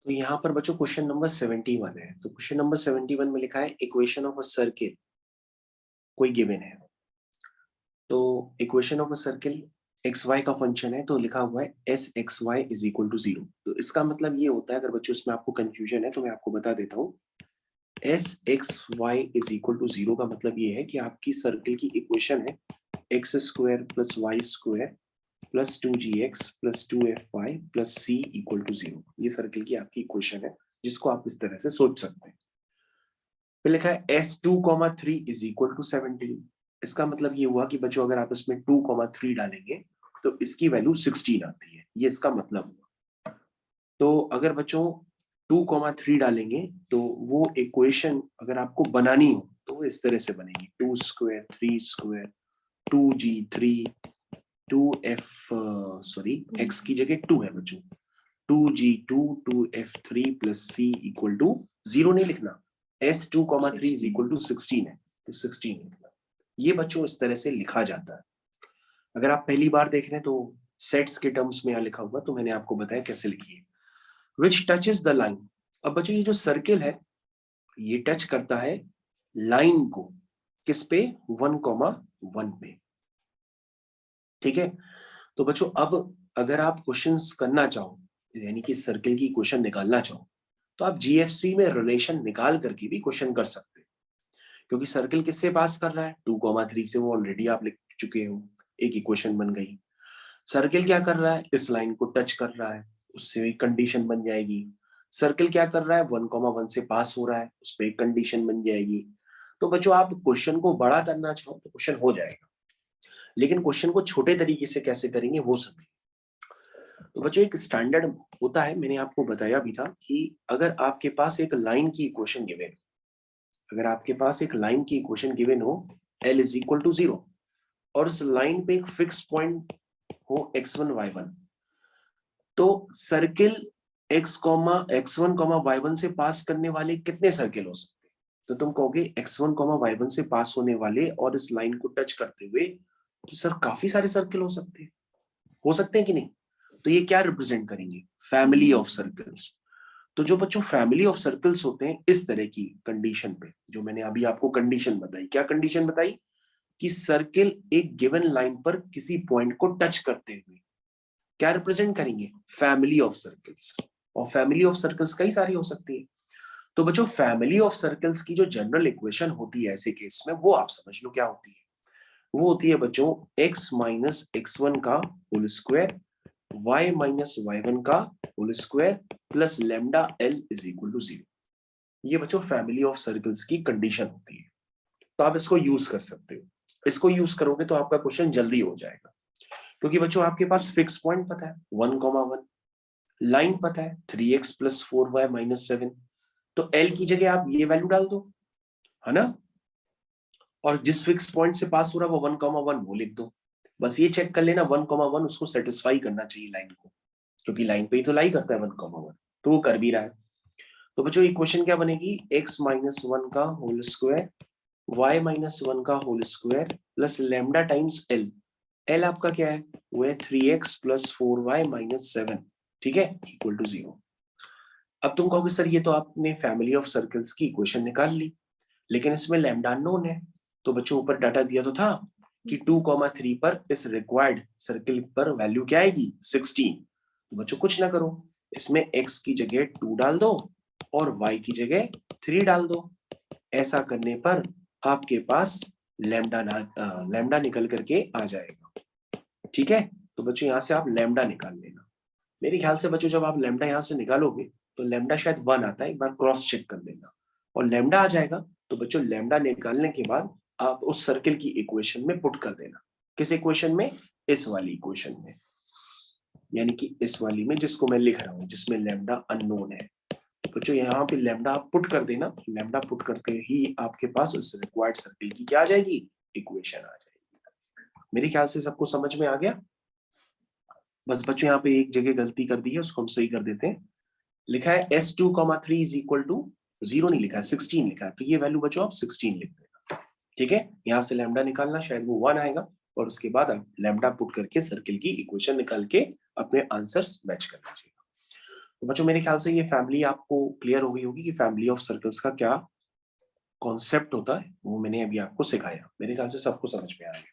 तो यहाँ पर बच्चों क्वेश्चन नंबर 71 है। तो क्वेश्चन नंबर 71 में लिखा है इक्वेशन ऑफ अ सर्किल कोई गिवन है। तो equation of a circle x y का फंक्शन है, तो लिखा हुआ है S x y is equal to 0। तो इसका मतलब ये होता है, अगर बच्चों इसमें आपको कंफ्यूजन है तो मैं आपको बता देता हूँ। S x y is equal to 0 का मतलब ये है कि आपकी सर्किल की इक्वेशन है x square plus y square plus 2gx plus 2fy plus c equal to 0। ये सर्किल की आपकी इक्वेशन है, जिसको आप इस तरह से सोच सकते हैं। फिर लिखा है s2,3 इज इक्वल टू 17। इसका मतलब ये हुआ कि बच्चों अगर आप इसमें 2,3 डालेंगे तो इसकी वैल्यू 16 आती है। ये इसका मतलब हुआ। तो अगर बच्चों 2,3 डालेंगे तो वो इक्वेशन अगर आपको बनानी हो तो वो इस तरह से बनेगी 2 square 3 square 2g3 2f sorry x की जगह 2 है बच्चों 2g2 2f3 plus c equal to 0 नहीं लिखना। s2,3 इज इक्वल टू 16 है तो 16 लिखना। ये बच्चों इस तरह से लिखा जाता है। अगर आप पहली बार देख रहे हैं तो सेट्स के टर्म्स में यहाँ लिखा हुआ, तो मैंने आपको बताया कैसे लिखिए। विच टचेस द लाइन। अब बच्चों ये जो सर्किल है ये टच करता है लाइन को, किस पे 1,1 पे। ठीक है। तो बच्चों अब अगर आप क्वेश्चंस करना चाहो, यानी कि सर्किल की क्वेश्चन निकालना चाहो, तो आप जीएफसी में रिलेशन निकाल करके भी क्वेश्चन कर सकते हैं। क्योंकि सर्किल किससे पास कर रहा है 2,3 से, वो ऑलरेडी आप लिख चुके हो, एक इक्वेशन बन गई। सर्किल क्या कर रहा है, इस लाइन को टच कर रहा है, उससे एक कंडीशन बन जाएगी। सर्किल क्या कर रहा है 1,1 से पास हो रहा है, उस पर एक कंडीशन बन जाएगी। तो बच्चों आप क्वेश्चन को बड़ा करना चाहो तो क्वेश्चन हो जाएगा, लेकिन क्वेश्चन को छोटे तरीके से कैसे करेंगे वो समझिए। तो बच्चों एक स्टैंडर्ड होता है, मैंने आपको बताया भी था कि अगर आपके पास एक लाइन की इक्वेशन गिवन, अगर आपके पास एक लाइन की इक्वेशन गिवन हो L इज इक्वल टू 0 और इस लाइन पे एक फिक्स पॉइंट हो x1 y1, तो सर्किल x1 y1 से पास करने वाले कितने सर्किल हो सकते हैं। तो तुम कहोगे x1 y1 से पास होने वाले और इस लाइन को टच करते हुए, तो सर काफी सारे सर्किल हो सकते हैं कि नहीं। तो ये क्या रिप्रेजेंट करेंगे, फैमिली ऑफ सर्कल्स। तो जो बच्चों फैमिली ऑफ सर्कल्स होते हैं इस तरह की कंडीशन पे, जो मैंने अभी आपको कंडीशन बताई, क्या कंडीशन बताई कि सर्किल एक गिवन लाइन पर किसी पॉइंट को टच करते हुए क्या रिप्रेजेंट करेंगे, फैमिली ऑफ सर्कल्स। और फैमिली ऑफ सर्कल्स कई सारी हो सकती है। तो बच्चों फैमिली ऑफ सर्कल्स की जो जनरल इक्वेशन होती है ऐसे केस में, वो आप समझ लो क्या होती है। वो होती है बच्चों x माइनस x1 का whole square y minus y1 का whole square plus lambda l is equal to 0। ये बच्चों फैमिली ऑफ सर्कल्स की कंडीशन होती है। तो आप इसको यूज कर सकते हो। इसको यूज करोगे तो आपका क्वेश्चन जल्दी हो जाएगा, क्योंकि बच्चों आपके पास फिक्स पॉइंट पता है 1,1, लाइन पता है 3x प्लस 4y माइनस 7। तो l की जगह आप ये वैल्यू डाल दो, है ना। और जिस फिक्स पॉइंट से पास हो रहा है वो 1,1 वो लिख दो। बस ये चेक कर लेना 1,1 उसको सेटिस्फाई करना चाहिए लाइन को, क्योंकि लाइन पे ही तो लाई करता है 1,1, तो वो कर भी रहा है। तो बच्चों इक्वेशन क्या बनेगी, x माइनस 1 का होल स्क्वायर y माइनस 1 का whole square plus lambda times l। l आपका क्या है, वो है 3x प्लस 4y माइनस 7। ठीक है, इक्वल टू 0। अब तुम कहोगे सर ये तो आपने फैमिली ऑफ सर्कल्स की इक्वेशन निकाल ली, लेकिन इसमें लैम्डा अननोन है। तो बच्चों ऊपर डाटा दिया तो था कि 2,3 पर इस रिक्वायर्ड सर्किल पर वैल्यू क्या आएगी 16। तो बच्चों कुछ ना करो, इसमें x की जगह 2 डाल दो और y की जगह 3 डाल दो। ऐसा करने पर आपके पास लैम्डा निकल करके आ जाएगा। ठीक है, तो बच्चों यहाँ से आप लैम्डा निकाल लेना। मेरे ख्याल से बच्चों जब आप लैम्डा यहाँ से निकालोगे तो लैम्डा शायद 1 आता है, एक बार क्रॉस चेक कर लेना। और लैम्डा आ जाएगा तो बच्चों लैम्डा निकालने के बाद आप उस सर्किल की इक्वेशन में पुट कर देना। किस इक्वेशन में, इस वाली इक्वेशन में, यानी कि इस वाली में जिसको मैं लिख रहा हूँ, जिसमें लैम्डा अननोन है। बच्चों यहाँ पे लैम्डा आप पुट कर देना। लैम्डा पुट करते ही आपके पास उस रिक्वायर्ड सर्किल की क्या आ जाएगी, इक्वेशन आ जाएगी। मेरे ख्याल से सबको समझ में आ गया। बस बच्चों यहाँ पे एक जगह गलती कर दी है, उसको हम सही कर देते हैं। लिखा है s2,3 इज इक्वल टू 0 नहीं लिखा है 16 लिखा है, तो ये वैल्यू बच्चों आप 16 लिख देना। ठीक है, यहाँ से लैम्डा निकालना, शायद वो 1 आएगा, और उसके बाद आप लैम्डा पुट करके सर्किल की इक्वेशन निकाल के अपने आंसर्स मैच कर लीजिएगा। तो बच्चों मेरे ख्याल से ये फैमिली आपको क्लियर हो गई होगी कि फैमिली ऑफ सर्कल्स का क्या कॉन्सेप्ट होता है, वो मैंने अभी आपको सिखाया। मेरे ख्याल से सबको समझ में आ गया।